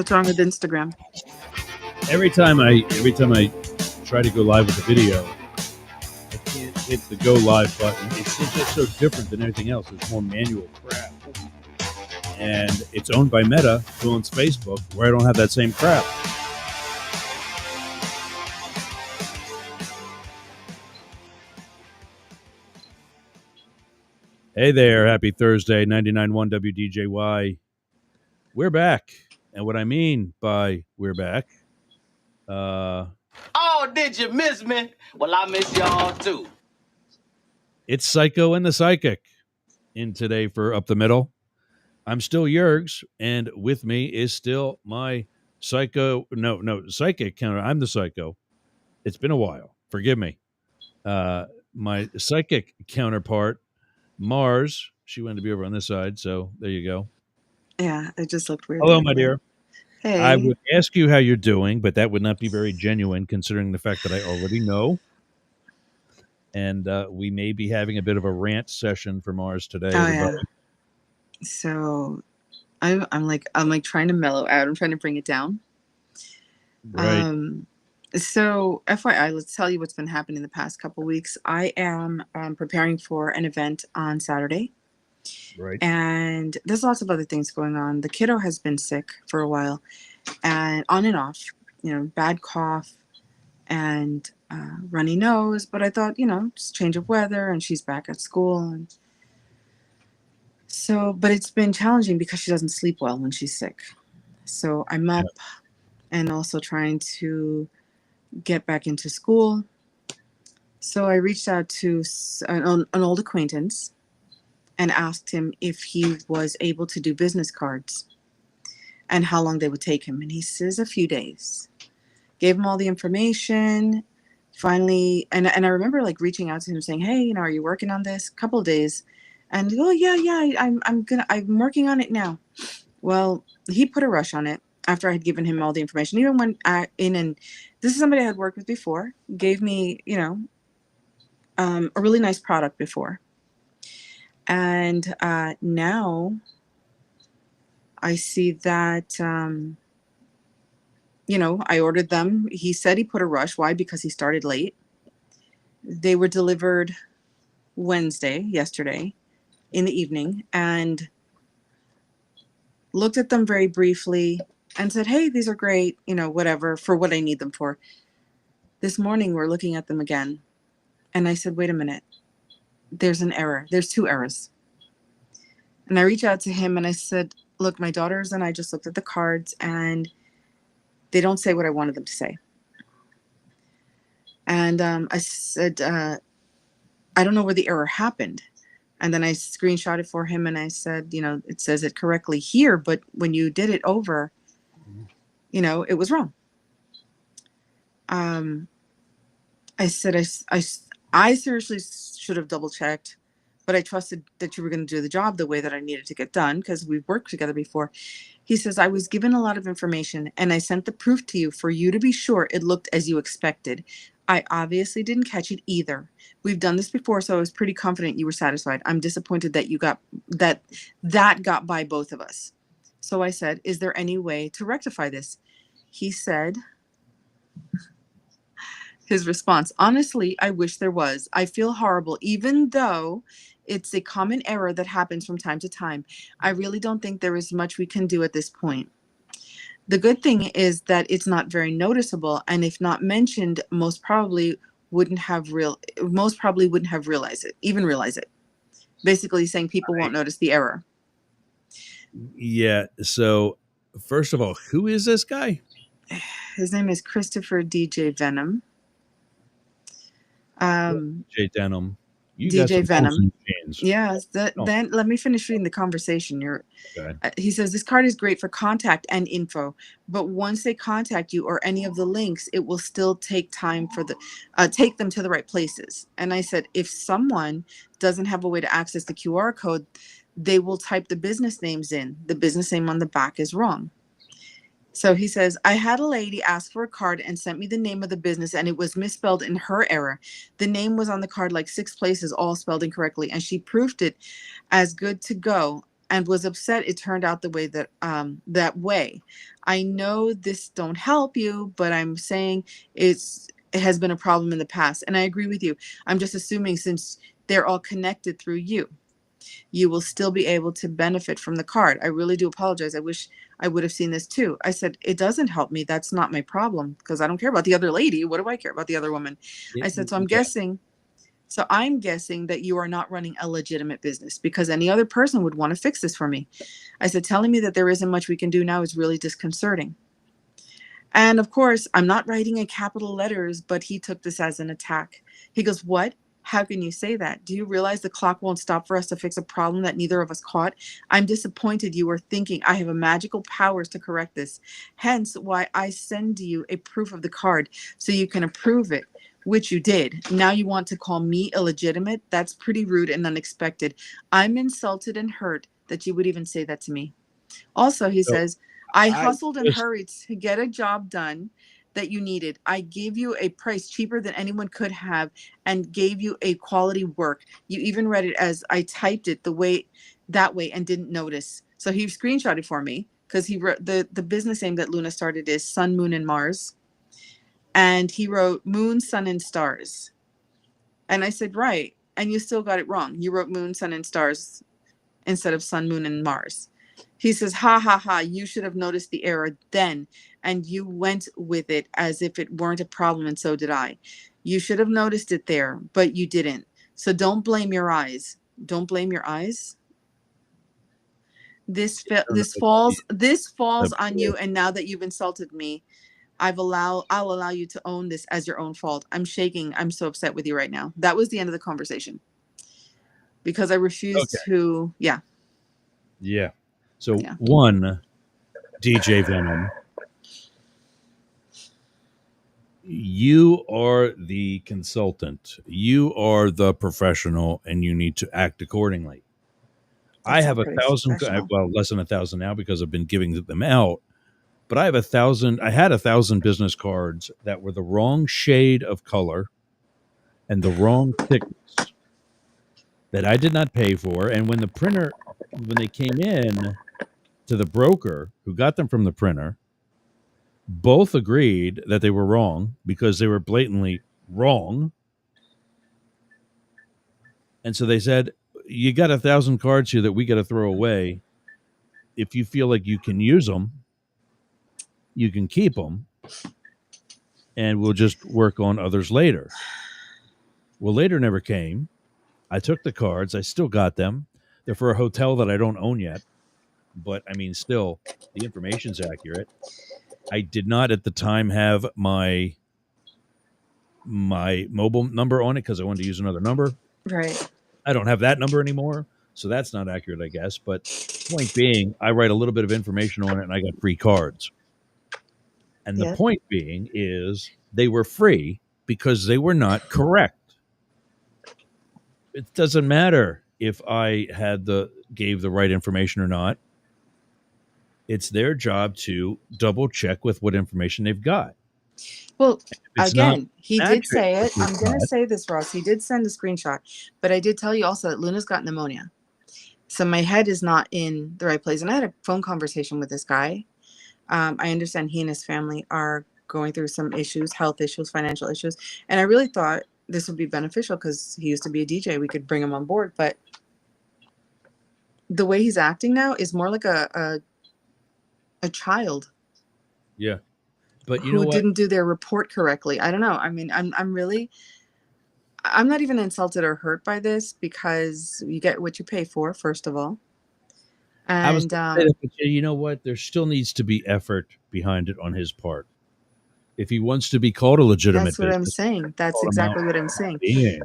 What's wrong with Instagram? Every time I try to go live with a video, I can't hit the go live button. It's just so different than anything else. It's more manual crap, and it's owned by Meta, who owns Facebook, where I don't have that same crap. Hey there, happy Thursday, 99.1 WDJY. We're back. And what I mean by we're back, Oh, did you miss me? Well, I miss y'all too. it's Psycho and the Psychic in today for Up the Middle. I'm still Yergs, and with me is still my psychic counter. I'm the psycho. It's been a while. Forgive me. My psychic counterpart, Marz. She wanted to be over on this side, so there you go. Yeah, it just looked weird. Hello, my dear. I Hey. would ask you how you're doing, but that would not be very genuine considering the fact that I already know. And we may be having a bit of a rant session for Mars today, Oh everybody. yeah. So I'm like trying to mellow out. I'm trying to bring it down. Right. So FYI, let's tell you what's been happening the past couple weeks. I am preparing for an event on Saturday. Right. And there's lots of other things going on. The kiddo has been sick for a while, and on and off, bad cough and runny nose. But I thought, just change of weather, and she's back at school. And so, but it's been challenging because she doesn't sleep well when she's sick. So I'm up and also trying to get back into school. So I reached out to an old acquaintance and asked him if he was able to do business cards and how long they would take him. And he says a few days. Gave him all the information. Finally, and I remember like reaching out to him saying, hey, are you working on this? A couple of days. And oh yeah, I'm working on it now. Well, he put a rush on it after I had given him all the information. Even when and this is somebody I had worked with before, gave me, a really nice product before. And now I see that, I ordered them. He said he put a rush. Why? Because he started late. They were delivered yesterday in the evening, and looked at them very briefly and said, hey, these are great, whatever, for what I need them for. This morning, we're looking at them again. And I said, wait a minute. There's an error. There's two errors. And I reached out to him and I said, look, my daughters and I just looked at the cards and they don't say what I wanted them to say. And I said, I don't know where the error happened. And then I screenshot it for him and I said, it says it correctly here, but when you did it over, it was wrong. I said, I seriously should have double checked, but I trusted that you were going to do the job the way that I needed to get done because we've worked together before. He says, I was given a lot of information and I sent the proof to you for you to be sure it looked as you expected. I obviously didn't catch it either. We've done this before, so I was pretty confident you were satisfied. I'm disappointed that you got that got by both of us. So I said, is there any way to rectify this? He said, his response, honestly, I wish there was. I feel horrible, even though it's a common error that happens from time to time. I really don't think there is much we can do at this point. The good thing is that it's not very noticeable, and if not mentioned, most probably wouldn't have realized it. Basically saying people won't notice the error. Yeah. So, first of all, who is this guy? His name is Christopher DJ Venom. DJ Denim. You DJ Venom. Yes. Then let me finish reading the conversation. He says, this card is great for contact and info, but once they contact you or any of the links, it will still take time for take them to the right places. And I said, if someone doesn't have a way to access the QR code, they will type the business names in. The business name on the back is wrong. So he says, I had a lady ask for a card and sent me the name of the business, and it was misspelled in her error. The name was on the card like 6 places, all spelled incorrectly, and she proofed it as good to go. and was upset it turned out the way that way. I know this don't help you, but I'm saying it has been a problem in the past. And I agree with you. I'm just assuming since they're all connected through you will still be able to benefit from the card. I really do apologize. I wish I would have seen this too. I said, it doesn't help me. That's not my problem because I don't care about the other lady. What do I care about the other woman? I said, so I'm guessing that you are not running a legitimate business because any other person would want to fix this for me. I said, telling me that there isn't much we can do now is really disconcerting. And of course, I'm not writing in capital letters, but he took this as an attack. He goes, what? How can you say that? Do you realize the clock won't stop for us to fix a problem that neither of us caught? I'm disappointed you are thinking I have a magical powers to correct this. Hence why I send you a proof of the card so you can approve it, which you did. Now you want to call me illegitimate? That's pretty rude and unexpected. I'm insulted and hurt that you would even say that to me. Also, he says, I hustled and hurried to get a job done that you needed. I gave you a price cheaper than anyone could have and gave you a quality work. You even read it as I typed it that way and didn't notice. So he screenshotted for me because he wrote the business name that Luna started is Sun, Moon, and Mars. And he wrote Moon, Sun, and Stars. And I said, right. And you still got it wrong. You wrote Moon, Sun, and Stars instead of Sun, Moon, and Mars. He says, ha, ha, ha, you should have noticed the error then, and you went with it as if it weren't a problem, and so did I. You should have noticed it there, but you didn't. So don't blame your eyes. Don't blame your eyes. This falls on you, and now that you've insulted me, I'll allow you to own this as your own fault. I'm shaking. I'm so upset with you right now. That was the end of the conversation. Because I refused to, Yeah. So one, DJ Venom, you are the consultant. You are the professional, and you need to act accordingly. I have 1,000, well, less than 1,000 now because I've been giving them out. But I have 1,000. I had 1,000 business cards that were the wrong shade of color and the wrong thickness that I did not pay for. And when they came in to the broker who got them from the printer, both agreed that they were wrong because they were blatantly wrong. And so they said, you got 1,000 cards here that we got to throw away. If you feel like you can use them, you can keep them, and we'll just work on others later. Well, later never came. I took the cards. I still got them. They're for a hotel that I don't own yet. But, I mean, still, the information's accurate. I did not at the time have my mobile number on it because I wanted to use another number. Right. I don't have that number anymore, so that's not accurate, I guess. But point being, I write a little bit of information on it, and I got free cards. And the point being is they were free because they were not correct. It doesn't matter if I gave the right information or not. It's their job to double check with what information they've got. Well, again, he did say it. I'm going to say this, Ross. He did send a screenshot, but I did tell you also that Luna's got pneumonia. So my head is not in the right place. And I had a phone conversation with this guy. I understand he and his family are going through some issues, health issues, financial issues. And I really thought this would be beneficial because he used to be a DJ. We could bring him on board. But the way he's acting now is more like a child. Yeah. But you know what? Didn't do their report correctly. I don't know. I mean, I'm not even insulted or hurt by this because you get what you pay for, first of all. And you know what? There still needs to be effort behind it on his part. If he wants to be called a legitimate business. That's what I'm saying. That's exactly what I'm saying.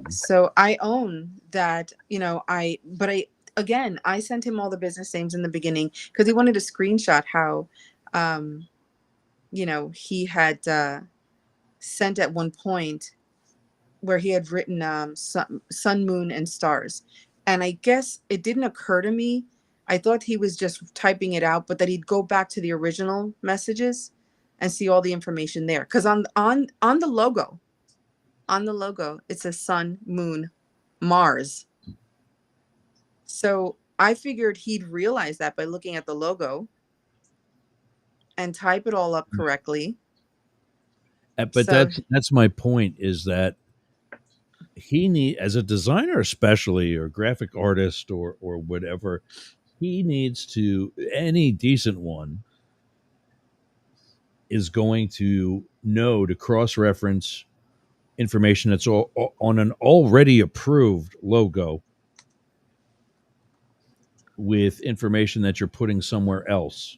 So I own that, I sent him all the business names in the beginning because he wanted to screenshot how, he had sent at one point where he had written sun, moon, and stars. And I guess it didn't occur to me. I thought he was just typing it out, but that he'd go back to the original messages and see all the information there. Because on the logo, it says sun, moon, Mars. So I figured he'd realize that by looking at the logo and type it all up correctly. But So, that's my point, is that as a designer especially, or graphic artist, or whatever, he needs to, any decent one is going to know to cross-reference information that's on an already approved logo with information that you're putting somewhere else.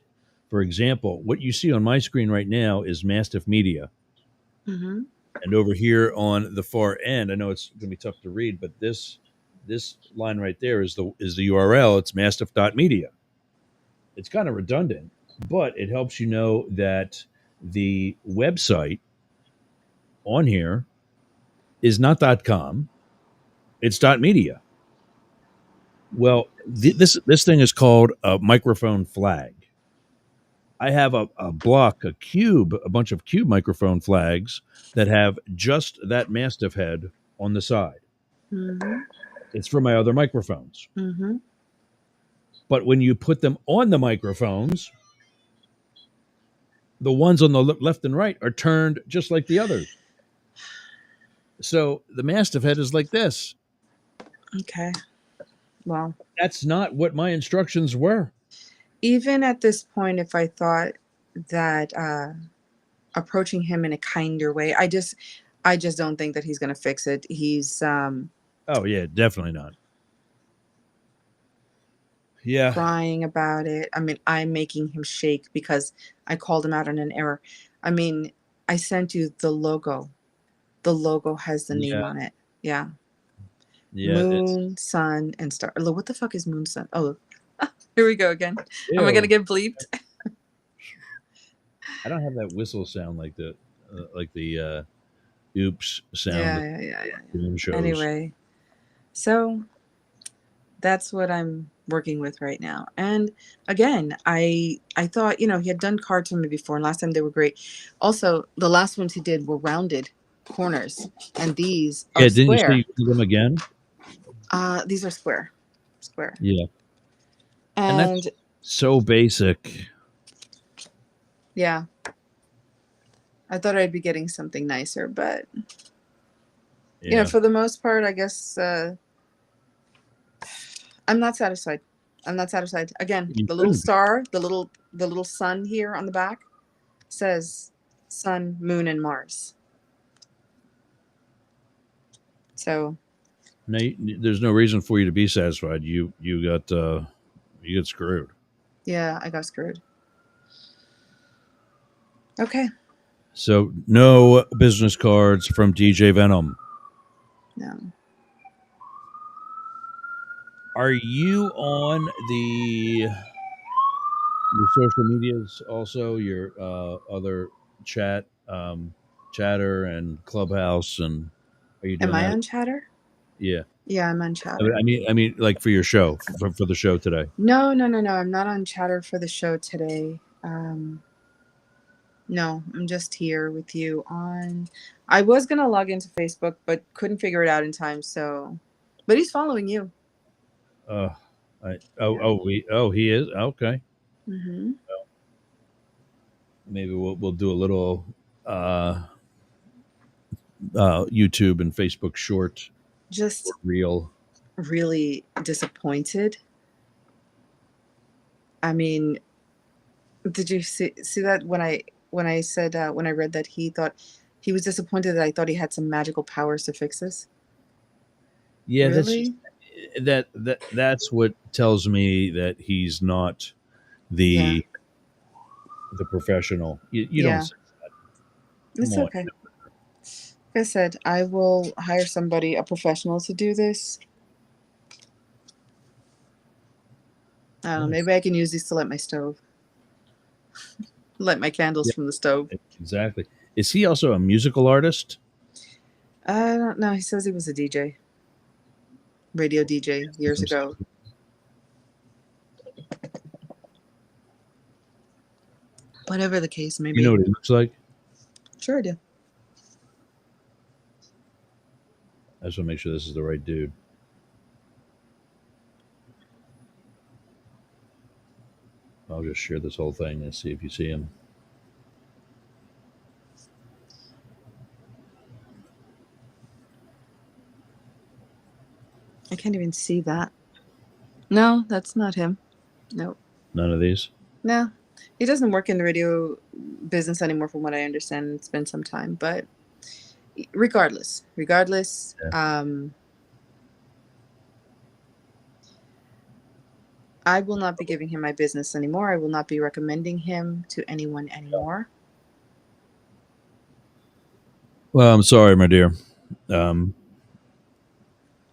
For example, what you see on my screen right now is Mastiff Media. mm-hmm. And over here on the far end, I know it's going to be tough to read, but this line right there is the URL. It's mastiff.media. It's kind of redundant, but it helps you know that the website on here is not .com, it's .media. Well, this thing is called a microphone flag. I have a bunch of cube microphone flags that have just that Mastiff head on the side. Mm-hmm. It's for my other microphones. Mm-hmm. But when you put them on the microphones, the ones on the left and right are turned just like the others. So the Mastiff head is like this. Okay. Well, That's not what my instructions were. even at this point, if I thought that approaching him in a kinder way, I just don't think that he's going to fix it. He's Oh yeah, definitely not. Yeah. crying about it. I mean, I'm making him shake because I called him out on an error. I mean, I sent you the logo. The logo has the name on it. Yeah. Yeah. Moon, sun, and star. Look, what the fuck is moon, sun? Oh, here we go again. Ew. Am I gonna get bleeped? I don't have that whistle sound like the oops sound. Yeah. Shows. Anyway, so that's what I'm working with right now. And again, I thought, he had done cards for me before, and last time they were great. Also, the last ones he did were rounded corners, and these are didn't square. you say you do them again? These are square. Yeah. And that's so basic. Yeah. I thought I'd be getting something nicer, but for the most part, I guess I'm not satisfied. Again, the little star, the little sun here on the back says Sun, Moon, and Mars. So no, there's no reason for you to be satisfied. You got screwed. Yeah, I got screwed. Okay. So no business cards from DJ Venom. No. Are you on your social medias also? Your other Chatter and Clubhouse, and are you doing Am I that? on Chatter? Yeah. Yeah, I'm on Chatter. I mean, like for your show, for the show today. No. I'm not on Chatter for the show today. No, I'm just here with you on. I was gonna log into Facebook, but couldn't figure it out in time. So, but he's following you. He is okay. Mm-hmm. Maybe we'll do a little YouTube and Facebook short. Just really disappointed. I mean, did you see that when I said when I read that he thought he was disappointed that I thought he had some magical powers to fix this? Yeah, really? That's what tells me that he's not the professional. You don't say that. It's okay. Like I said, I will hire somebody, a professional, to do this. I don't know. Maybe I can use these to light my stove. Light my candles from the stove. Exactly. Is he also a musical artist? I don't know. He says he was a DJ. Radio DJ years ago. Whatever the case may be. You know what he looks like? Sure I do. I just want to make sure this is the right dude. I'll just share this whole thing and see if you see him. I can't even see that. No, that's not him. Nope. None of these? No. He doesn't work in the radio business anymore, from what I understand. It's been some time, but regardless, Yeah. I will not be giving him my business anymore. I will not be recommending him to anyone anymore. Well, I'm sorry, my dear.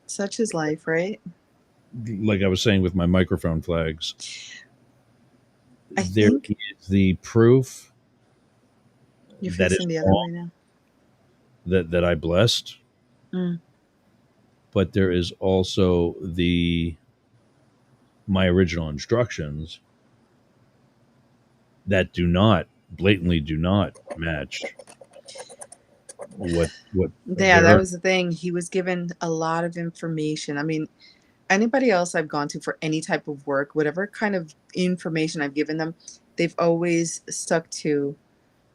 Such is life, right? Like I was saying with my microphone flags, I there think is the proof you're that is facing the other way wrong now. that I blessed, Mm. but there is also my original instructions that blatantly do not match what Yeah, that they're. was the thing. He was given a lot of information. I mean, anybody else I've gone to for any type of work, whatever kind of information I've given them, they've always stuck to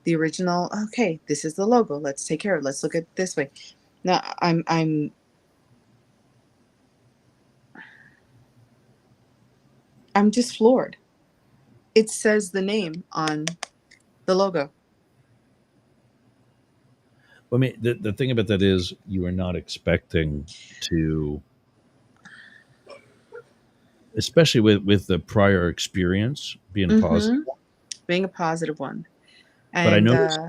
the original. Okay, this is the logo. Let's take care of it. Let's look at it this way. Now I'm just floored. It says the name on the logo. I mean, the thing about that is you are not expecting to, especially with the prior experience being a positive. Being a positive one. But I And noticed.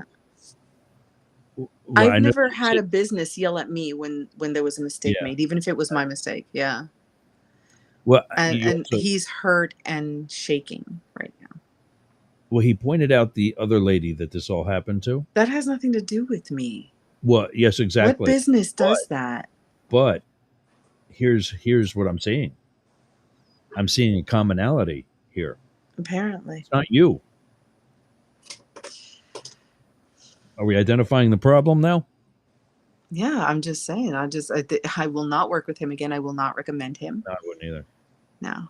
Well, I I've noticed never had it. a business yell at me when there was a mistake Yeah. made, even if it was my mistake. Yeah. Well, And he's hurt and shaking right now. well, he pointed out the other lady that this all happened to. That has nothing to do with me. Well, yes, What exactly. business does that? But here's what I'm seeing. I'm seeing a commonality here. Apparently. It's not you. Are we identifying the problem now? Yeah, I'm just saying. I will not work with him again. I will not recommend him. No, I wouldn't either. No.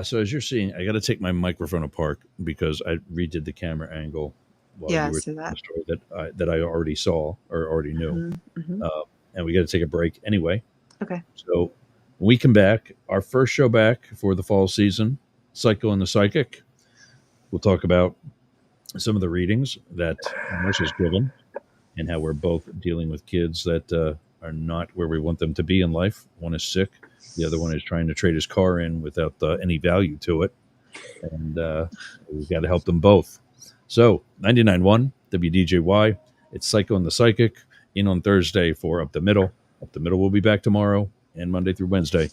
So as you're seeing, I got to take my microphone apart because I redid the camera angle while Yeah, you were see telling that. the story that I already saw or already knew. Mm-hmm. And we got to take a break anyway. Okay. So when we come back, our first show back for the fall season, Psycho and the Psychic. We'll talk about some of the readings that Marz has given and how we're both dealing with kids that are not where we want them to be in life. One is sick. The other one is trying to trade his car in without any value to it. And we've got to help them both. So 99.1 WDJY, it's Psycho and the Psychic, in on Thursday for Up the Middle. Up the Middle will be back tomorrow and Monday through Wednesday.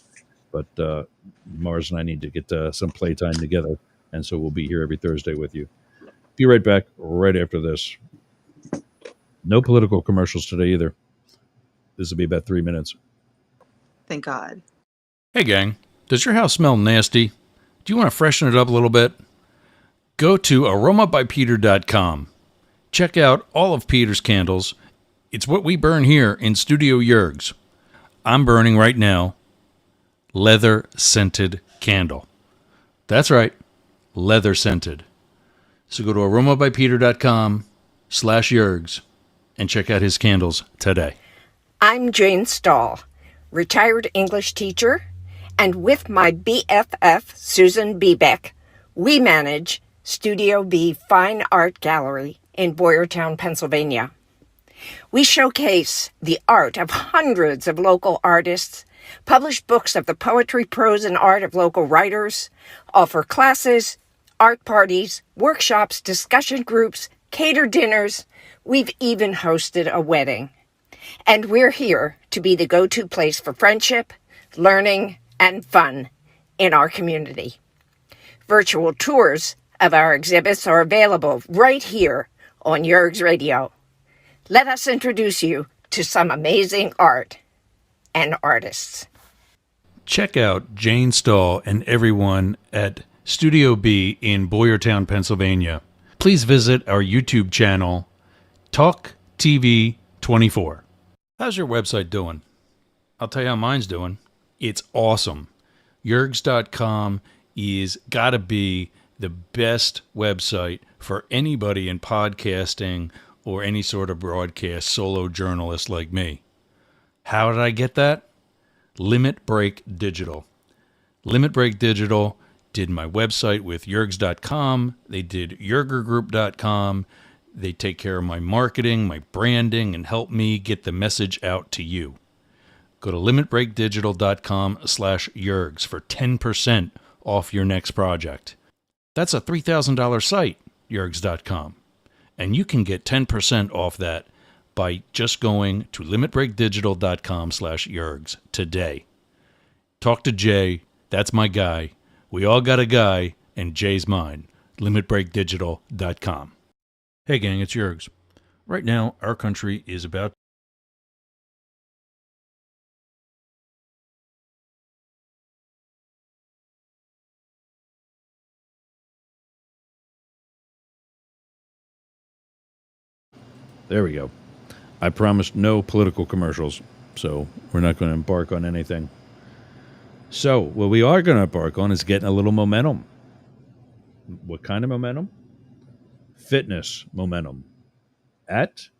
But Marz and I need to get some playtime together. And so we'll be here every Thursday with you. Be right back right after this. No political commercials today either. This will be about 3 minutes. Thank God. Hey gang, does your house smell nasty? Do you want to freshen it up a little bit? Go to aromabypeter.com. Check out all of Peter's candles. It's what we burn here in Studio Yerg's. I'm burning right now leather scented candle. That's right, leather scented. So go to aromabypeter.com/Yerg's and check out his candles today. I'm Jane Stahl, retired English teacher, and with my BFF, Susan Bebeck, we manage Studio B Fine Art Gallery in Boyertown, Pennsylvania. We showcase the art of hundreds of local artists, publish books of the poetry, prose, and art of local writers, offer classes, art parties, workshops, discussion groups, cater dinners. We've even hosted a wedding. And we're here to be the go-to place for friendship, learning, and fun in our community. Virtual tours of our exhibits are available right here on Yerg's Radio. Let us introduce you to some amazing art and artists. Check out Jane Stahl and everyone at Studio B in Boyertown, Pennsylvania. Please visit our YouTube channel, Talk TV 24. How's your website doing? I'll tell you how mine's doing. It's awesome. Yergs.com is got to be the best website for anybody in podcasting or any sort of broadcast solo journalist like me. How did I get that? Limit Break Digital. Limit Break Digital did my website with yergs.com. They did yergergroup.com. They take care of my marketing, my branding, and help me get the message out to you. Go to limitbreakdigital.com/yergs for 10% off your next project. That's a $3,000 site, yergs.com. And you can get 10% off that by just going to limitbreakdigital.com/yergs today. Talk to Jay. That's my guy. We all got a guy, and Jay's mine. limitbreakdigital.com. Hey gang, it's Yergs. Right now, our country is about There we go. I promised no political commercials, so we're not going to embark on anything. So what we are going to embark on is getting a little momentum. What kind of momentum? Fitness momentum at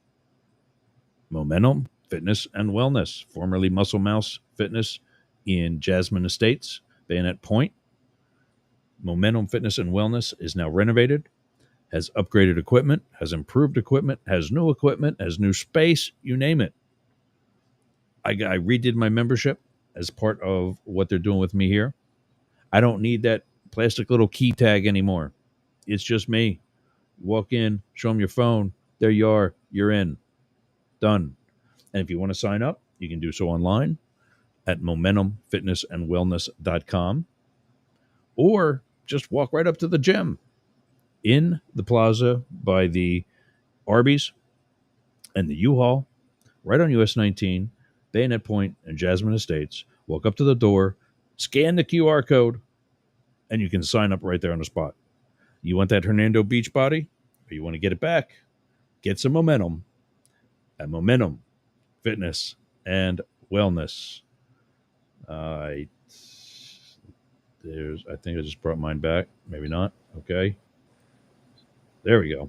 Momentum Fitness and Wellness, formerly Muscle Mouse Fitness in Jasmine Estates, Bayonet Point. Momentum Fitness and Wellness is now renovated, has upgraded equipment, has improved equipment, has new equipment, has new space, you name it. I redid my membership as part of what they're doing with me here. I don't need that plastic little key tag anymore. It's just me. Walk in, show them your phone. There you are. You're in. Done. And if you want to sign up, you can do so online at momentumfitnessandwellness.com or just walk right up to the gym in the plaza by the Arby's and the U-Haul, right on US 19, Bayonet Point and Jasmine Estates. Walk up to the door, scan the QR code, and you can sign up right there on the spot. You want that Hernando Beach body, or you want to get it back? Get some momentum at Momentum Fitness and Wellness. I think I just brought mine back. Maybe not. Okay. There we go.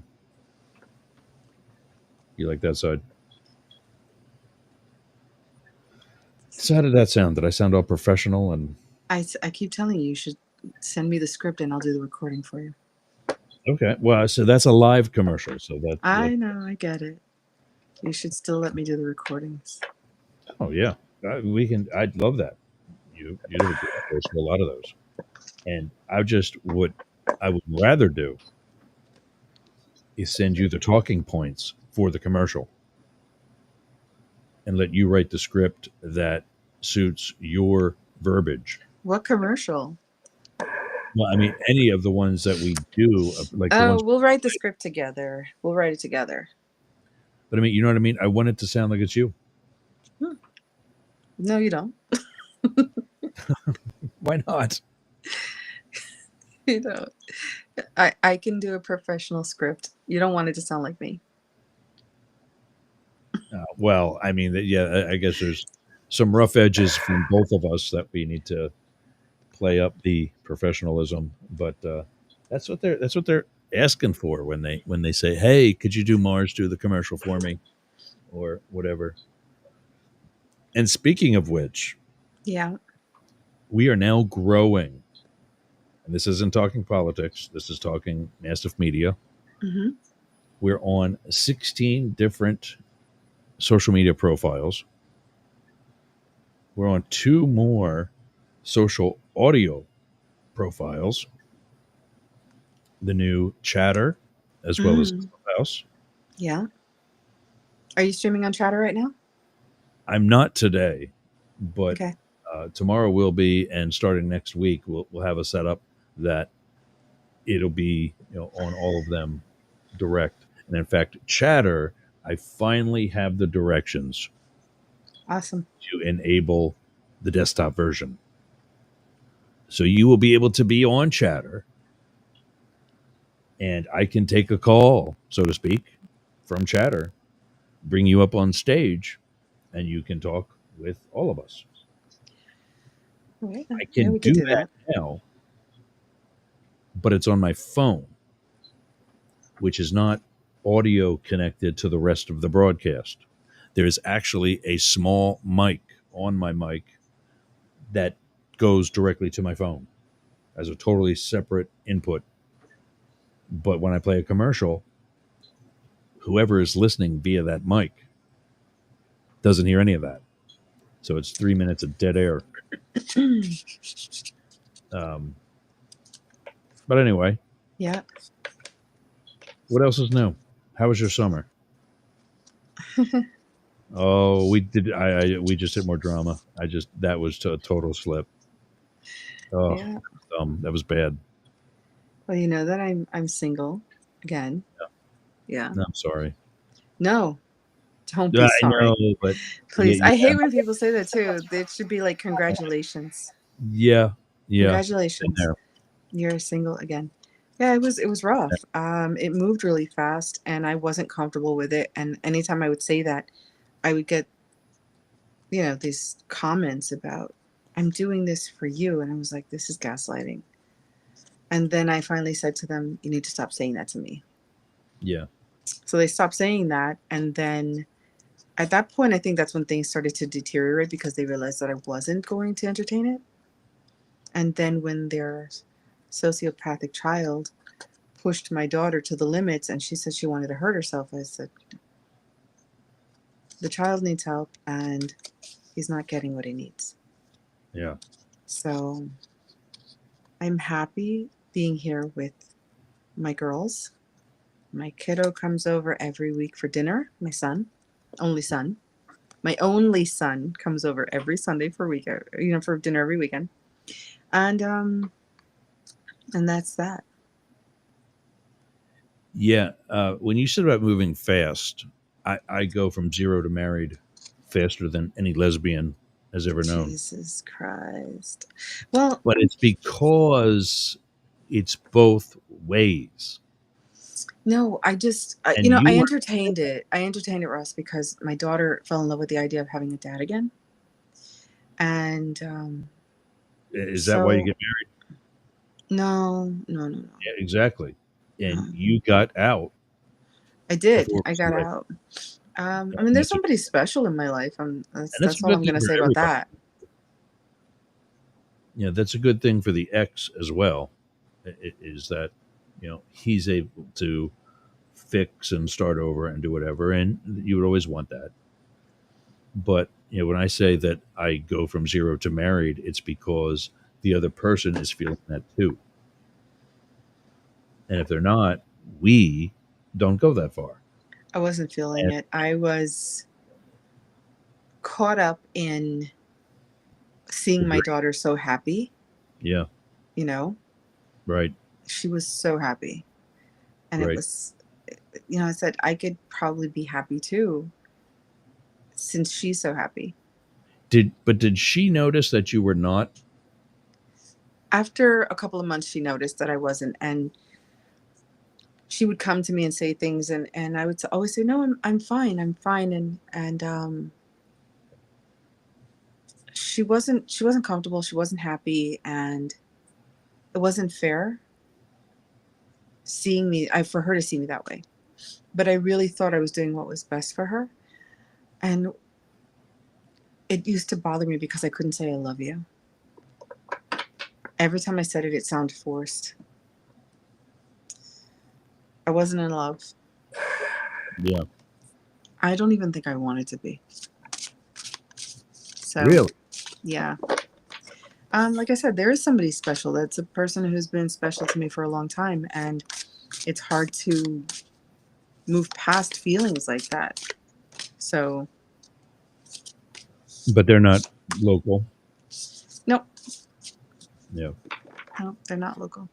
You like that side? So how did that sound? Did I sound all professional? And I keep telling you, you should send me the script and I'll do the recording for you. okay. Well, so that's a live commercial. So I know, I get it. You should still let me do the recordings. Oh yeah, we can. I'd love that. You do a lot of those, and what I would rather do is send you the talking points for the commercial, and let you write the script that suits your verbiage. What commercial? Well, I mean, any of the ones that we do, like the ones. We'll write the script together. We'll write it together. But I mean, you know what I mean. I want it to sound like it's you. No, you don't. Why not? You know, I can do a professional script. You don't want it to sound like me. Well, I mean, yeah, I guess there's some rough edges from both of us that we need to play up the professionalism. But that's what they're asking for when they say, "Hey, could you do Marz do the commercial for me?" or whatever. And speaking of which, Yeah. we are now growing. And this isn't talking politics. This is talking massive media. Mm-hmm. We're on 16 different social media profiles. We're on 2 more social audio profiles. The new Chatter, as well as Clubhouse. Yeah. Are you streaming on Chatter right now? I'm not today, but Okay. Tomorrow will be, and starting next week, we'll have a setup that it'll be on all of them direct. And in fact, Chatter, I finally have the directions Awesome. to enable the desktop version. So you will be able to be on Chatter, and I can take a call, so to speak, from Chatter, bring you up on stage, and you can talk with all of us. Right. I can we could do that now but it's on my phone, which is not audio connected to the rest of the broadcast. There's actually a small mic on my mic that goes directly to my phone as a totally separate input. But when I play a commercial, whoever is listening via that mic doesn't hear any of that. So it's 3 minutes of dead air. But anyway, Yeah. what else is new? How was your summer? Oh, we did. We just hit more drama. That was a total slip. Oh, Yeah. that was bad. Well, you know that I'm single again. Yeah. I'm sorry. No, don't be I sorry. know, but Please. yeah, I hate when people say that too. It should be like congratulations. yeah. Been Congratulations. there. You're single again. Yeah, it was rough. It moved really fast and I wasn't comfortable with it. And anytime I would say that, I would get, these comments about, I'm doing this for you. And I was like, this is gaslighting. And then I finally said to them, you need to stop saying that to me. Yeah. So they stopped saying that. And then at that point, I think that's when things started to deteriorate because they realized that I wasn't going to entertain it. And then when their sociopathic child pushed my daughter to the limits and she said she wanted to hurt herself, I said, the child needs help and he's not getting what he needs. Yeah. So I'm happy being here with my girls. My kiddo comes over every week for dinner. My son, only son. My only son comes over every Sunday for for dinner every weekend. And that's that. Yeah. When you said about moving fast, I go from 0 to married faster than any lesbian has ever known. Jesus Christ. Well, But it's because it's both ways. no, I entertained it. I entertained it, Ross, because my daughter fell in love with the idea of having a dad again. And Is that why you get married? No. Yeah, exactly. And you got out. I did. before it I was got right. out. And there's that's somebody special in my life. that's That's a all good I'm thing going to for say about everybody. that. Yeah, that's a good thing for the ex as well. Is that he's able to fix and start over and do whatever, and you would always want that. But when I say that I go from 0 to married, it's because the other person is feeling that too. And if they're not, we don't go that far. I wasn't feeling it. I was caught up in seeing my daughter so happy. Yeah. Right. She was so happy. And Right. it was, I said, I could probably be happy too, since she's so happy. Did she notice that you were not? After a couple of months, she noticed that I wasn't. And she would come to me and say things. And I would always say, no, I'm fine. I'm fine. And she wasn't comfortable. She wasn't happy. And it wasn't fair for her to see me that way. But I really thought I was doing what was best for her. And it used to bother me because I couldn't say I love you. Every time I said it, it sounded forced. I wasn't in love. Yeah. I don't even think I wanted to be. So, Really? Yeah. Like I said, there is somebody special. That's a person who's been special to me for a long time. And it's hard to move past feelings like that. So. But they're not local. Nope. Yeah. No, they're not local.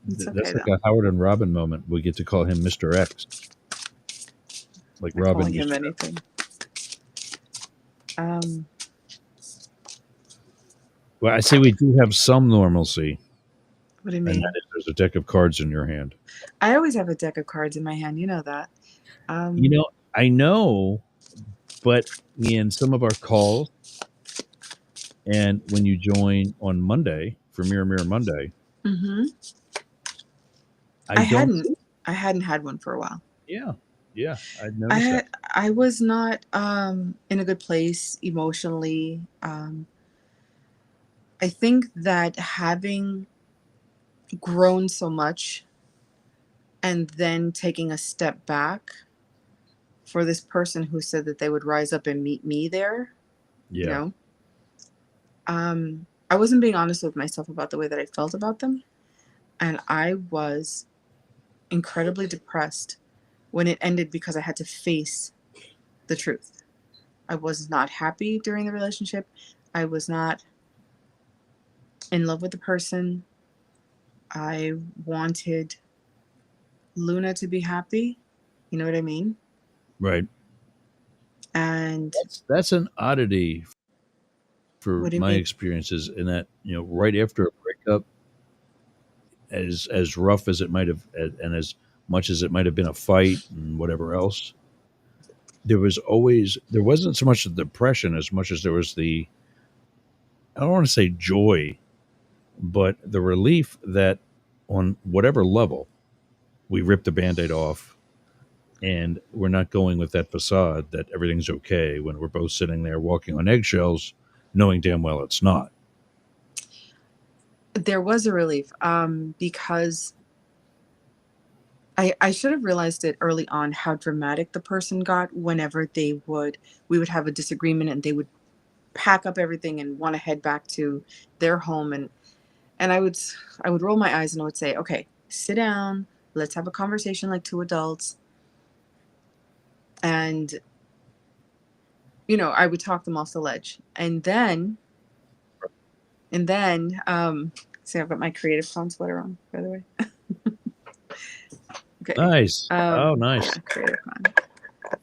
It's That's okay, like a Howard and Robin moment. We get to call him Mr. X. Like I'm Robin. calling him anything. Well, I say we do have some normalcy. What do you mean? And that is there's a deck of cards in your hand. I always have a deck of cards in my hand. You know that. I know, but in some of our calls, and when you join on Monday for Mirror Mirror Monday, Hmm. I don't. I hadn't had one for a while. Yeah, yeah, I noticed that. I was not in a good place emotionally. I think that having grown so much and then taking a step back for this person who said that they would rise up and meet me there, you Yeah, know, I wasn't being honest with myself about the way that I felt about them. And I was incredibly depressed when it ended because I had to face the truth. I was not happy during the relationship. I was not in love with the person. I wanted Luna to be happy. You know what I mean? right. And That's an oddity for what do you my mean? experiences in that, right after a breakup, as rough as it might have, and as much as it might have been a fight and whatever else, there wasn't so much the depression as much as there was the, I don't want to say joy, but the relief that on whatever level we ripped the band-aid off, and we're not going with that facade that everything's okay when we're both sitting there walking on eggshells, knowing damn well it's not. There was a relief because I should have realized it early on how dramatic the person got whenever we would have a disagreement and they would pack up everything and want to head back to their home, and I would roll my eyes and I would say, okay, sit down, let's have a conversation like two adults. And I would talk them off the ledge. And then see, I've got my Creative Con sweater on, by the way. Okay. Nice. Oh, Yeah, nice. Creative Con.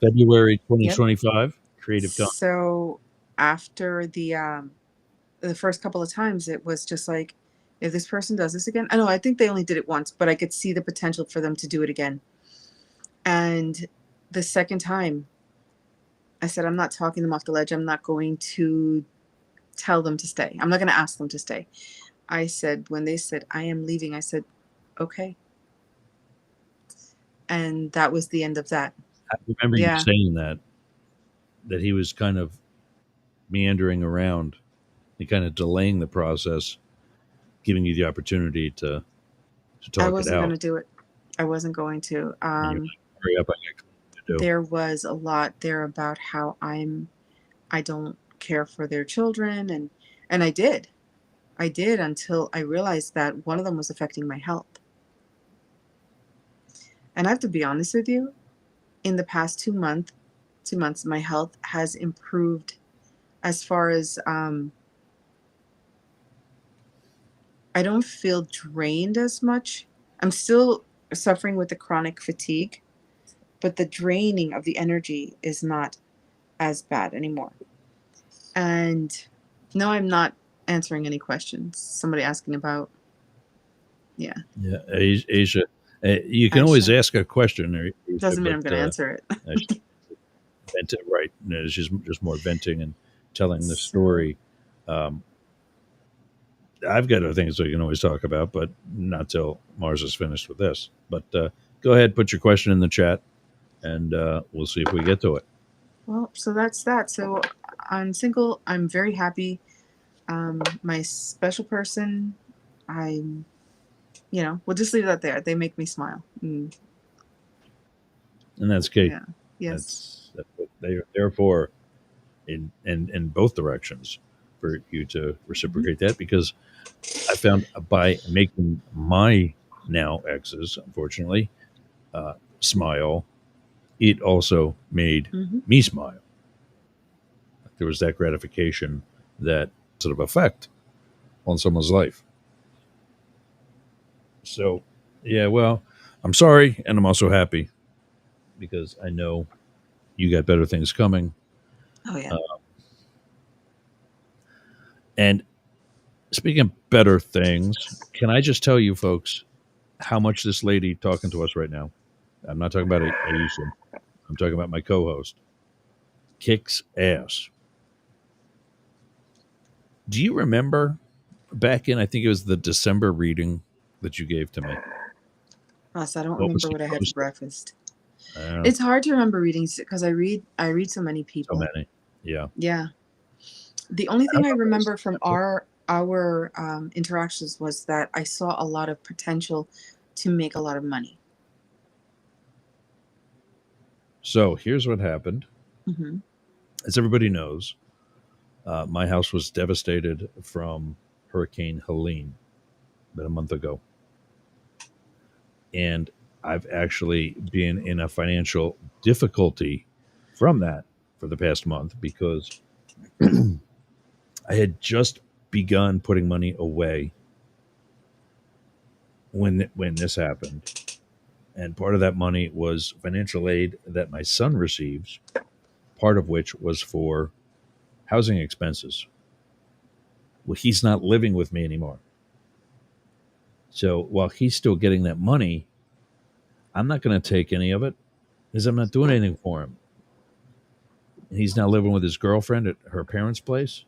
February Yep. 2025, Creative Con. So after the first couple of times, it was just like, if this person does this again, I think they only did it once, but I could see the potential for them to do it again. And the second time, I said, I'm not talking them off the ledge. I'm not going to tell them to stay. I'm not going to ask them to stay. I said, when they said, I am leaving, I said, okay. And that was the end of that. I remember you Yeah. saying that he was kind of meandering around and kind of delaying the process, giving you the opportunity to I talk it wasn't going out. to do it. I wasn't going to. And you're like, hurry up, I got something to do. There was a lot there about how I don't care for their children. And I did. I did until I realized that one of them was affecting my health. And I have to be honest with you, in the past 2 months, my health has improved as far as I don't feel drained as much. I'm still suffering with the chronic fatigue, but the draining of the energy is not as bad anymore. And no, I'm not answering any questions. Somebody asking about, yeah. Yeah, Asia. You can always Aisha. ask a question, Asia, Doesn't mean I'm but going to answer it. she's right. She's just more venting and telling the So, story. Um, I've got other things we can always talk about, but not till Mars is finished with this. But go ahead, put your question in the chat, and we'll see if we get to it. well, so that's that. So I'm single. I'm very happy. My special person, I'm, we'll just leave that there. They make me smile. And that's Kate. Yeah. Yes. That's what they are there for, in both directions, for you to reciprocate that. Because I found by making my now exes, unfortunately, smile, it also made Mm-hmm. me smile. There was that gratification, that sort of effect on someone's life. So, yeah, well, I'm sorry, and I'm also happy because I know you got better things coming. Oh, yeah. And speaking of better things, can I just tell you folks how much this lady talking to us right now, I'm not talking about Aisha, I'm talking about my co-host, kicks ass. Do you remember back in, I think it was the December reading that you gave to me. Ross, I don't What was remember what I had for supposed to? breakfast. Uh, It's hard to remember readings because I read so many so people. many. Yeah. Yeah. The only I don't thing I know if it was remember from our interactions was that I saw a lot of potential to make a lot of money. So here's what happened. Hmm. As everybody knows, my house was devastated from Hurricane Helene about a month ago. And I've actually been in a financial difficulty from that for the past month because I had just begun putting money away when this happened. And part of that money was financial aid that my son receives, part of which was for housing expenses. Well, he's not living with me anymore. So while he's still getting that money, I'm not going to take any of it because I'm not doing anything for him. And he's now living with his girlfriend at her parents' place,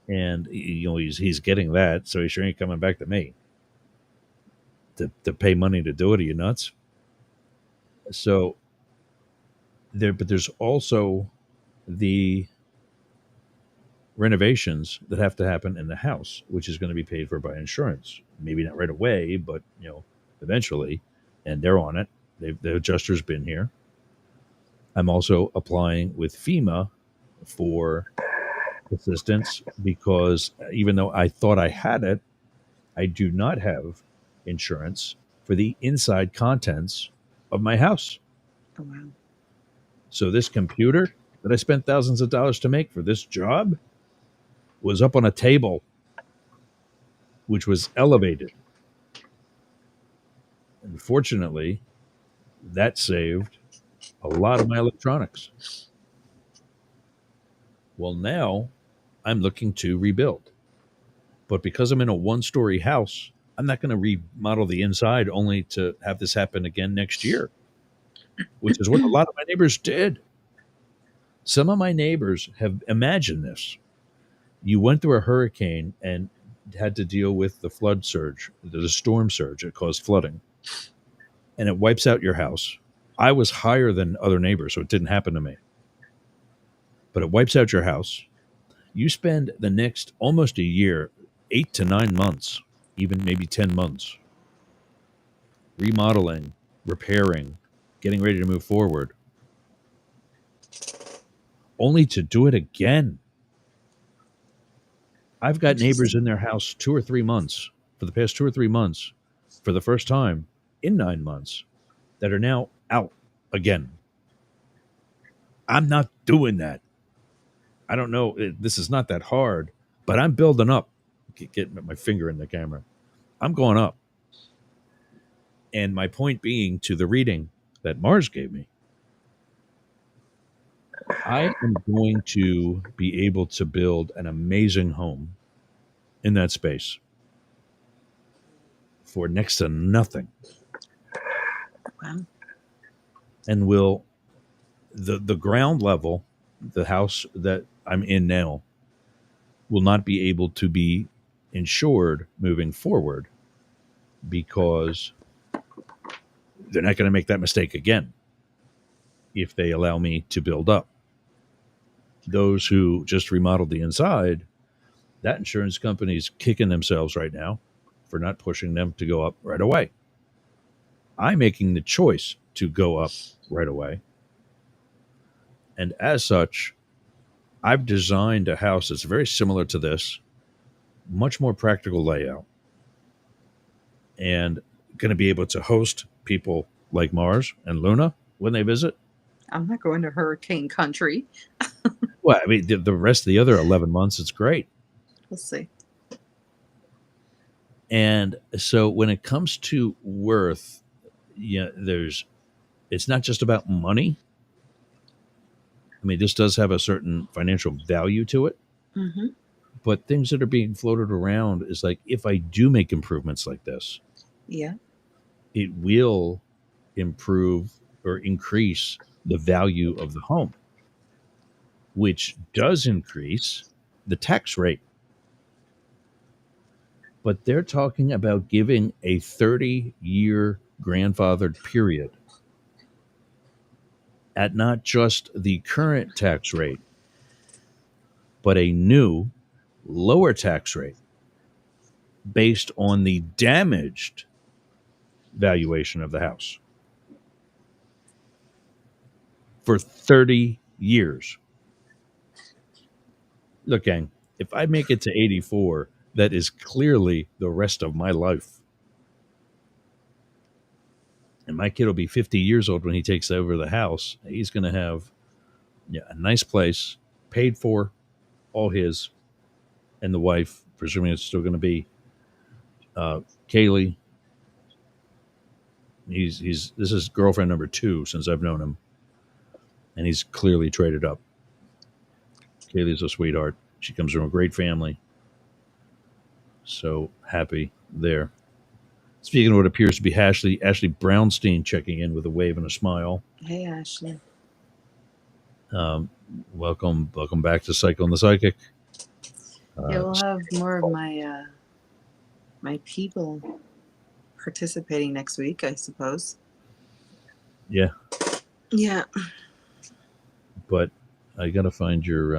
and he's getting that, so he sure ain't coming back to me to pay money to do it. Are you nuts? So but there's also the renovations that have to happen in the house, which is going to be paid for by insurance. Maybe not right away, but eventually, and they're on it. The adjuster's been here. I'm also applying with FEMA for assistance because even though I thought I had it, I do not have insurance for the inside contents of my house. Oh, wow. So this computer that I spent thousands of dollars to make for this job was up on a table, which was elevated. Unfortunately, that saved a lot of my electronics. Well, now I'm looking to rebuild. But because I'm in a one-story house, I'm not going to remodel the inside only to have this happen again next year, which is what a lot of my neighbors did. Some of my neighbors have imagined this. You went through a hurricane and had to deal with the flood surge, the storm surge that caused flooding, and it wipes out your house. I was higher than other neighbors, so it didn't happen to me. But it wipes out your house. You spend the next almost a year, 8 to 9 months, even maybe 10 months, remodeling, repairing, getting ready to move forward, only to do it again. I've got neighbors in their house 2 or 3 months, for the past 2 or 3 months, for the first time in 9 months, that are now out again. I'm not doing that. I don't know. This is not that hard, but I'm building up. Getting my finger in the camera. I'm going up. And my point being to the reading that Marz gave me, I am going to be able to build an amazing home in that space for next to nothing. Wow. And will the ground level, the house that I'm in now, will not be able to be insured moving forward because they're not going to make that mistake again if they allow me to build up. Those who just remodeled the inside, that insurance company is kicking themselves right now for not pushing them to go up right away. I'm making the choice to go up right away. And as such, I've designed a house that's very similar to this, much more practical layout, and going to be able to host people like Marz and Luna when they visit. I'm not going to hurricane country. Well, I mean, the rest of the other 11 months, it's great. We'll see. And so when it comes to worth, it's not just about money. I mean, this does have a certain financial value to it. Mm-hmm. But things that are being floated around is like, if I do make improvements like this, Yeah. it will improve or increase the value of the home, which does increase the tax rate. but they're talking about giving a 30-year grandfathered period at not just the current tax rate, but a new lower tax rate based on the damaged valuation of the house for 30 years. Look, gang, if I make it to 84, that is clearly the rest of my life. And my kid will be 50 years old when he takes over the house. He's going to have a nice place, paid for, all his, and the wife, presuming it's still going to be Kaylee. This is girlfriend number 2 since I've known him, and he's clearly traded up. Kaylee's a sweetheart. She comes from a great family. So happy there. Speaking of what appears to be Ashley Brownstein checking in with a wave and a smile. Hey, Ashley. Welcome back to Psycho and the Psychic. Yeah, we'll have more of my my people participating next week, I suppose. Yeah. Yeah. But I gotta find your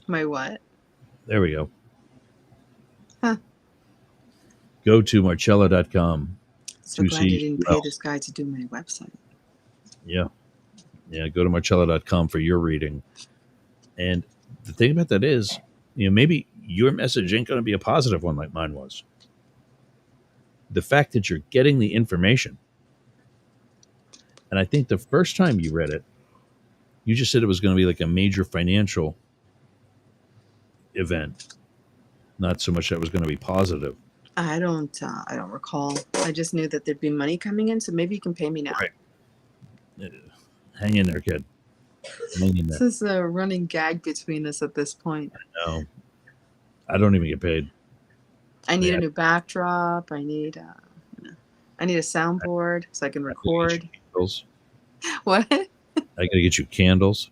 My what? there we go. Huh. Go to marcella.com. So glad you didn't pay this guy to do my website. Yeah. Go to marcella.com for your reading. And the thing about that is, maybe your message ain't going to be a positive one like mine was. The fact that you're getting the information. And I think the first time you read it, you just said it was going to be like a major financial event. Not so much that it was going to be positive. I don't recall. I just knew that there'd be money coming in, so maybe you can pay me now. Right. Hang in there, kid. Hang in there. This is a running gag between us at this point. No, I don't even get paid. I need a new backdrop. I need a soundboard so I can record. What? I gotta get you candles.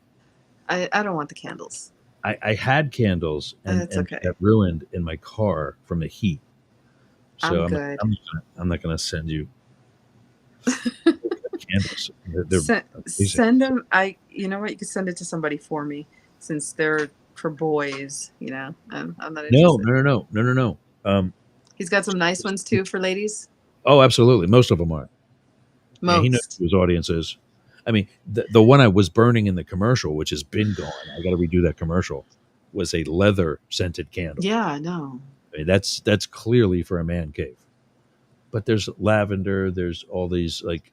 I don't want the candles. I had candles and okay. that ruined in my car from the heat. So I'm good. I'm not gonna send you candles. Send them. You know what? You can send it to somebody for me, since they're for boys. I'm not interested. No. He's got some nice ones too for ladies. Oh, absolutely. Most of them are. Most. Yeah, he knows who his audience is. I mean, the one I was burning in the commercial, which has been gone, I got to redo that commercial, was a leather scented candle. Yeah, I know. I mean, that's clearly for a man cave. But there's lavender. There's all these like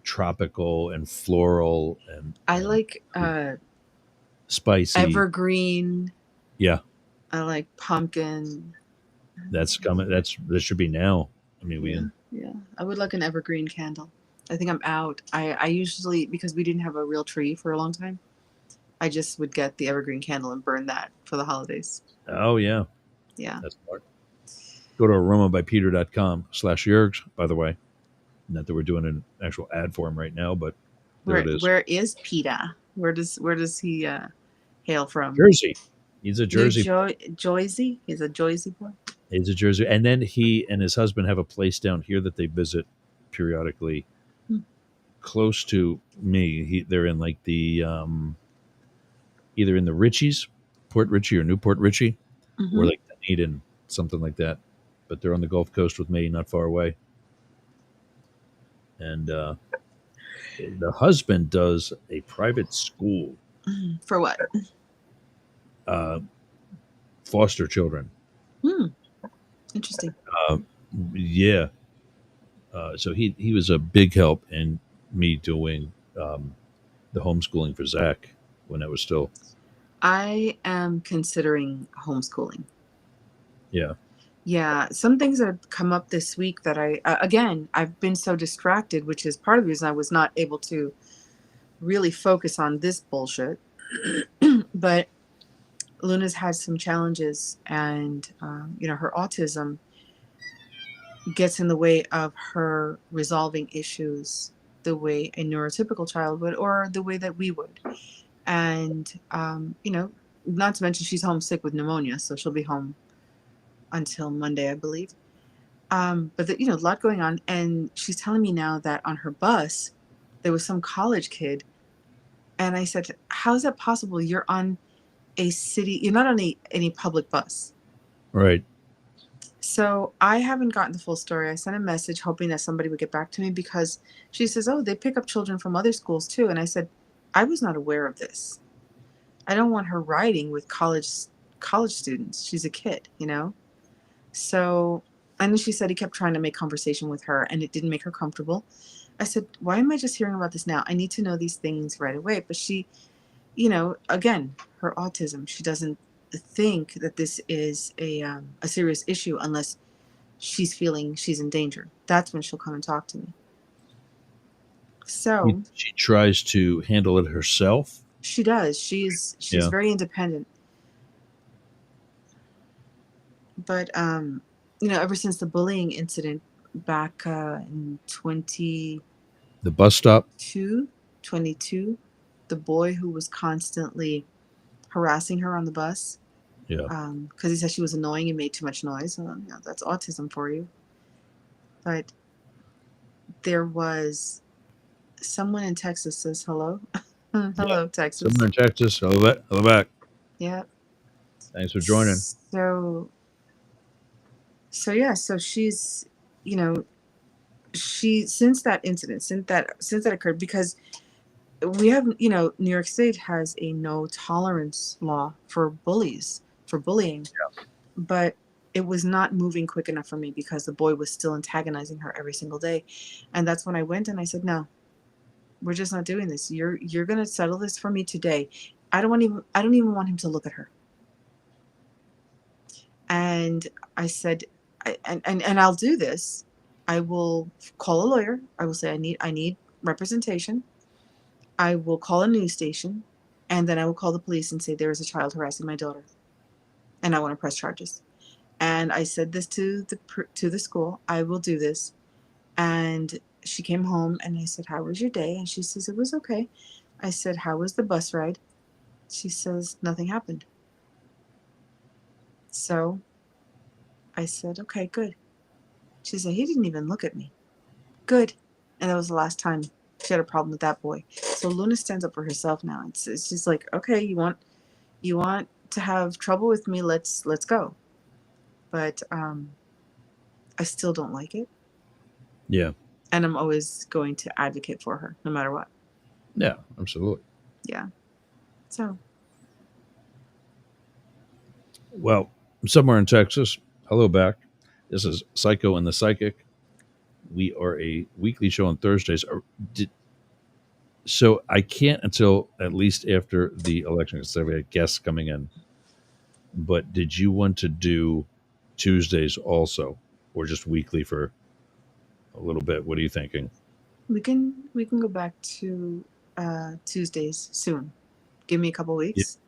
tropical and floral and I like spicy, evergreen. Yeah, I like pumpkin. that's coming. That should be now. I mean, yeah. I would like an evergreen candle. I think I'm out. I usually, because we didn't have a real tree for a long time, I just would get the evergreen candle and burn that for the holidays. Oh yeah, that's smart. Go to aromabypeter.com/Yergs, by the way. Not that we're doing an actual ad for him right now, but there it is. Where is PETA? Where does he hail from? Jersey. He's a Jersey. Jersey? He's a Jersey boy? He's a Jersey. And then he and his husband have a place down here that they visit periodically close to me. They're in like the either in the Richies, Port Richey or Newport Richey, or like Dunedin, something like that. But they're on the Gulf Coast with me, not far away. And the husband does a private school. For what? Foster children. Interesting. Yeah. So he was a big help in me doing the homeschooling for Zach when I was still. I am considering homeschooling. Yeah. Yeah, some things that have come up this week that I've been so distracted, which is part of the reason I was not able to really focus on this bullshit. But Luna's had some challenges, and her autism gets in the way of her resolving issues the way a neurotypical child would, or the way that we would. And, not to mention she's homesick with pneumonia, so she'll be home until Monday, I believe. But a lot going on. And she's telling me now that on her bus, there was some college kid. And I said, how is that possible? You're on you're not on any public bus. Right. So I haven't gotten the full story. I sent a message hoping that somebody would get back to me, because she says, oh, they pick up children from other schools too. And I said, I was not aware of this. I don't want her riding with college students. She's a kid, So, and then she said he kept trying to make conversation with her and it didn't make her comfortable. I said, why am I just hearing about this now? I need to know these things right away. But she, again, her autism, she doesn't think that this is a serious issue unless she's feeling she's in danger. That's when she'll come and talk to me. So she tries to handle it herself. She does. She's very independent. But ever since the bullying incident back in the bus stop 22, the boy who was constantly harassing her on the bus. Yeah. Because he said she was annoying and made too much noise. That's autism for you. But there was someone in Texas says hello. Hello, Texas. Someone in Texas. Hello back. Yeah. Thanks for joining. So she's, since that incident, since that occurred, because we have, New York State has a no tolerance law for bullying. Yeah. But it was not moving quick enough for me because the boy was still antagonizing her every single day. And that's when I went and I said, no, we're just not doing this. You're going to settle this for me today. I don't even want him to look at her. And I said, and I'll do this. I will call a lawyer. I will say I need representation. I will call a news station, and then I will call the police and say there is a child harassing my daughter, and I want to press charges. And I said this to the school. I will do this. And she came home, and I said, how was your day? And she says, it was okay. I said, how was the bus ride? She says, nothing happened. So I said, okay, good. She said, he didn't even look at me. Good. And that was the last time she had a problem with that boy. So Luna stands up for herself now. It's just like, okay, you want to have trouble with me, let's go. But I still don't like it. Yeah. And I'm always going to advocate for her, no matter what. Yeah, absolutely. Yeah. So. Well, somewhere in Texas. Hello back. This is Psycho and the Psychic. We are a weekly show on Thursdays. So I can't until at least after the election, because we had guests coming in. But did you want to do Tuesdays also, or just weekly for a little bit? What are you thinking? We can go back to Tuesdays soon. Give me a couple weeks.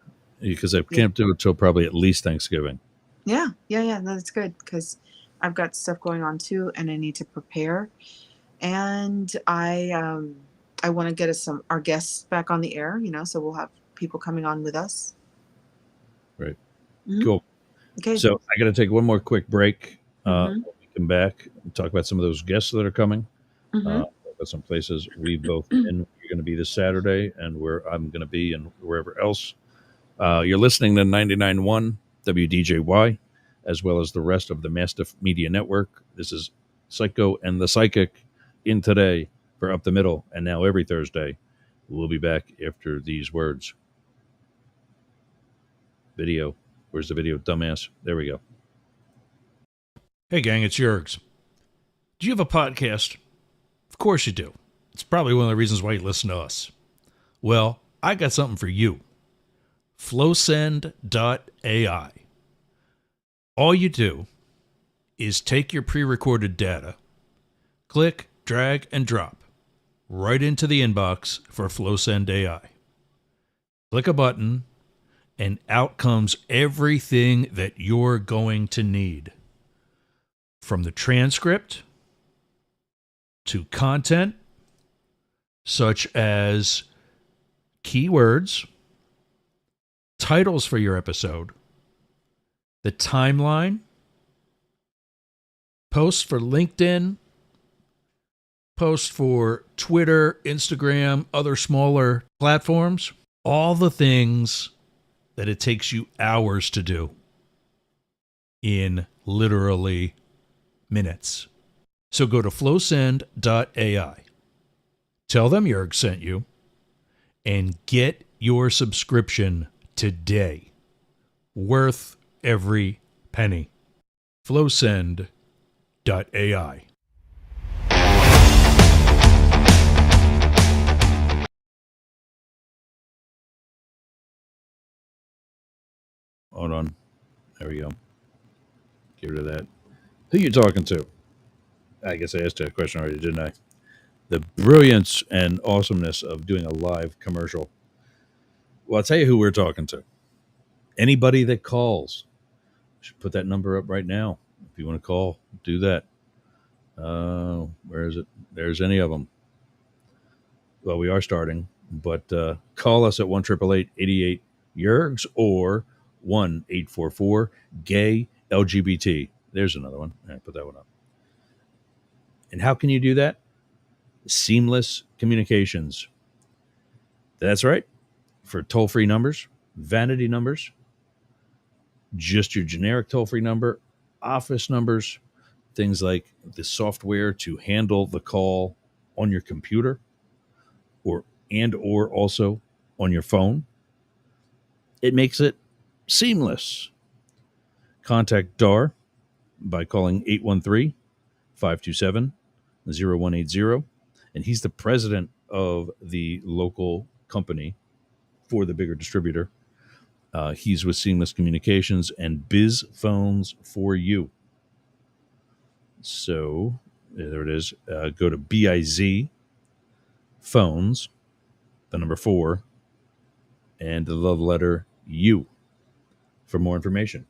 Yeah, because I can't do it till probably at least Thanksgiving. Yeah. No, that's good, because I've got stuff going on too, and I need to prepare. And I want to get our guests back on the air, so we'll have people coming on with us. Right. Mm-hmm. Cool. Okay. So I got to take one more quick break. When we come back and talk about some of those guests that are coming. About some places we've both been. You're going to be this Saturday, and where I'm going to be, and wherever else. You're listening to 99.1 WDJY, as well as the rest of the Mastiff Media Network. This is Psycho and the Psychic in today for Up the Middle, and now every Thursday. We'll be back after these words. Video. Where's the video, dumbass? There we go. Hey, gang, it's Yergs. Do you have a podcast? Of course you do. It's probably one of the reasons why you listen to us. Well, I got something for you. Flowsend.ai. All you do is take your pre-recorded data, click, drag, and drop right into the inbox for Flowsend AI. Click a button, and out comes everything that you're going to need. From the transcript to content such as keywords, titles for your episode, the timeline, posts for LinkedIn, posts for Twitter, Instagram, other smaller platforms, all the things that it takes you hours to do in literally minutes. So go to flowsend.ai. Tell them Jurg sent you and get your subscription today. Worth every penny. Flowsend.ai. Hold on. There we go. Get rid of that. Who you talking to? I guess I asked that question already, didn't I? The brilliance and awesomeness of doing a live commercial. Well, I'll tell you who we're talking to. Anybody that calls. I should put that number up right now. If you want to call, do that. Where is it? There's any of them. Well, we are starting, but call us at 1-888-88 Jurgs or 1-844-GAY LGBT. There's another one. All right, put that one up. And how can you do that? Seamless communications. That's right. For toll-free numbers, vanity numbers, just your generic toll-free number, office numbers, things like the software to handle the call on your computer or also on your phone. It makes it seamless. Contact Dar by calling 813-527-0180. And he's the president of the local company for the bigger distributor. He's with Seamless Communications and Biz Phones for You. So there it is. Go to BIZ Phones, the number 4, and the love letter U for more information.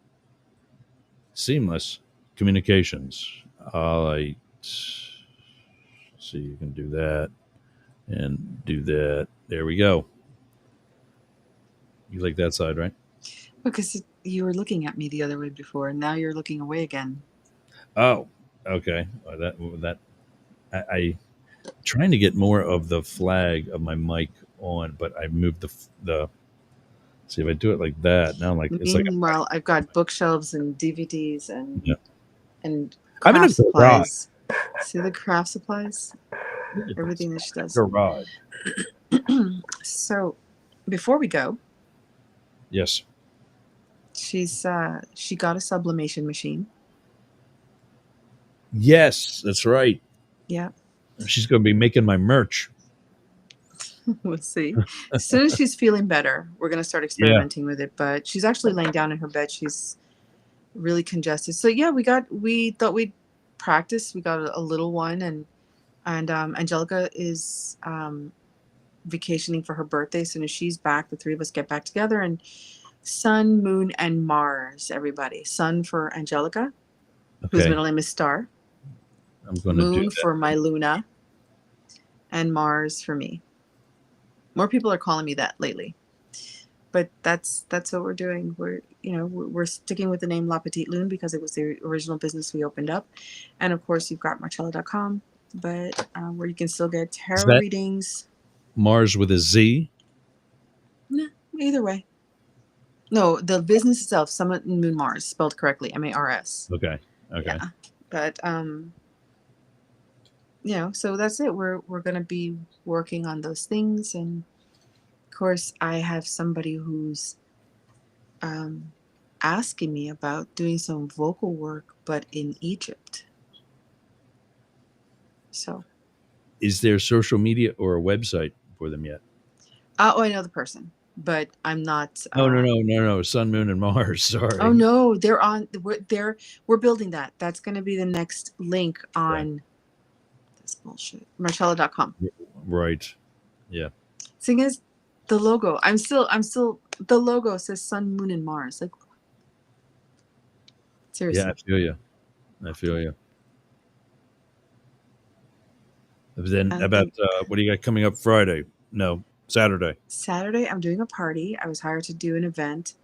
Seamless Communications. All right. See, you can do that and do that. There we go. You like that side, right? Because you were looking at me the other way before, and now you're looking away again. Oh, okay. Well, I trying to get more of the flag of my mic on, but I moved the. See if I do it like that. Now I'm like it's like Meanwhile, I've got bookshelves and DVDs and and I'm in a craft supplies. See the craft supplies? Everything that she does. garage. So, before we go, Yes. she got a sublimation machine. Yes, that's right. Yeah, She's going to be making my merch. we'll see. As soon as she's feeling better, we're going to start experimenting with it. But she's actually laying down in her bed. She's really congested. So yeah, we thought we'd practice. We got a little one, and Angelica is vacationing for her birthday. As soon as she's back, the three of us get back together, and Sun, Moon, and Mars, everybody. Sun for Angelica, whose Okay. middle name is Star. I'm going to do Moon that. for my Luna, and Mars for me. More people are calling me that lately, but that's what we're doing. We're sticking with the name La Petite Lune because it was the original business we opened up, and of course you've got Marcella.com, but where you can still get tarot that- readings. Mars with a Z. Nah, either way. No, the business itself, Summit and Moon Mars, spelled correctly, Mars. Okay. Yeah, but so that's it. We're gonna be working on those things, and of course, I have somebody who's asking me about doing some vocal work, but in Egypt. So. Is there social media or a website for them yet? I know the person, but I'm not. No. Sun, Moon, and Mars. Sorry. Oh no, they're on. We're building that. That's going to be the next link on this bullshit. Marcella.com. Right. Yeah. Thing is, the logo. I'm still. The logo says Sun, Moon, and Mars. Like, seriously. Yeah, I feel you. But then about what do you got coming up Friday? No, Saturday. I'm doing a party. I was hired to do an event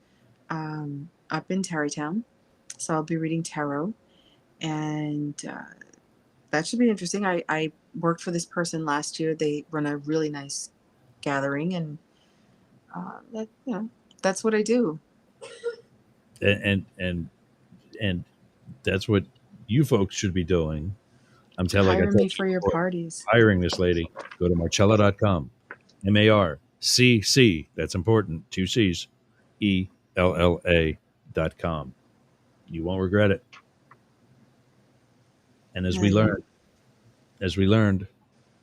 up in Tarrytown. So I'll be reading tarot. And that should be interesting. I worked for this person last year. They run a really nice gathering. And that's what I do. And that's what you folks should be doing. I'm telling Hire I me told for you your before, parties. hiring this lady. Go to marcella.com. MARCC. That's important. 2 C's. ELLA.com. You won't regret it. And as we learned,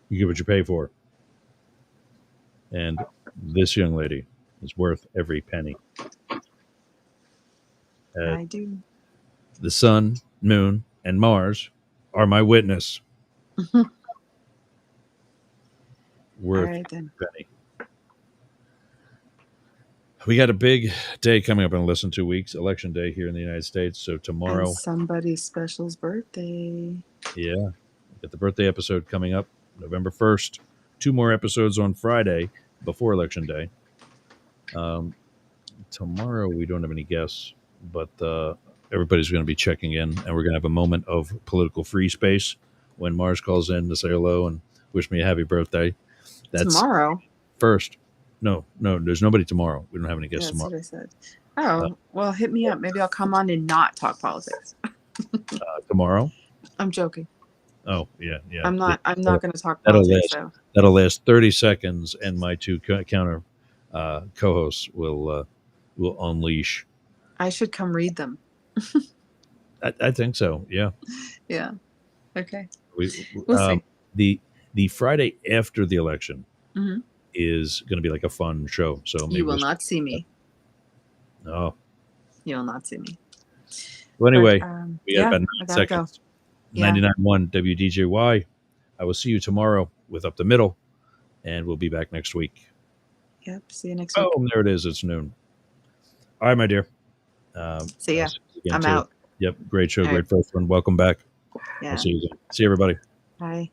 you get what you pay for. And this young lady is worth every penny. I do. The sun, moon, and Mars are my witness. Worth All right, then. every penny. We got a big day coming up in less than 2 weeks, Election Day here in the United States. So tomorrow, And somebody special's birthday. yeah, we got the birthday episode coming up November 1st. 2 more episodes on Friday before Election Day. Tomorrow we don't have any guests, but everybody's going to be checking in, and we're going to have a moment of political free space when Marz calls in to say hello and wish me a happy birthday. That's Tomorrow? first. No, there's nobody tomorrow. We don't have any guests That's tomorrow. what I said. Oh, well, hit me up. Maybe I'll come on and not talk politics. Tomorrow? I'm joking. Oh, yeah. I'm not going to talk That'll politics. That'll last 30 seconds, and my 2 counter co-hosts will unleash. I should come read them. I think so. Yeah. Yeah. Okay. We'll see. The Friday after the election Mhm. is going to be like a fun show. So maybe You will not see me. Oh. You will not see me. Well, anyway, But, we got about 9 I gotta seconds. go. Yeah. 99.1 WDJY. I will see you tomorrow with Up the Middle, and we'll be back next week. Yep. See you next week. Oh, there it is. It's noon. All right, my dear. See ya. I'll see you again, I'm too. out. Yep. Great show. All Great right. first one. Welcome back. Yeah. I'll see you again. See everybody. Bye.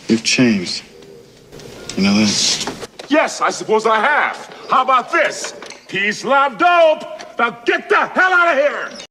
You've changed. You know that? Yes, I suppose I have. How about this? Peace, love, dope. Now get the hell out of here!